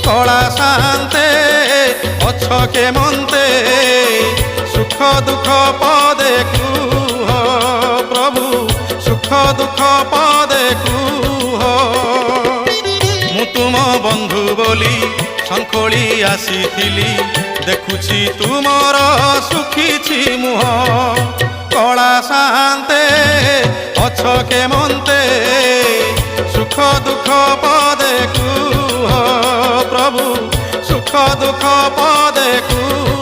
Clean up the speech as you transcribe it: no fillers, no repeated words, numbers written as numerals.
কলা শান্তে অছ কেমন্তে সুখ দুঃখ পদে কুহ প্রভু সুখ দুঃখ পদে কুহ মু তুম বন্ধু বলি শঙ্খলি আসিছিলি দেখুছি তুমর সুখিছি মুহ কলা শান্তে অছ কেমন্তে সুখ দুঃখ পদে কুহ প্রভু সুখ দুঃখ পদে কুহ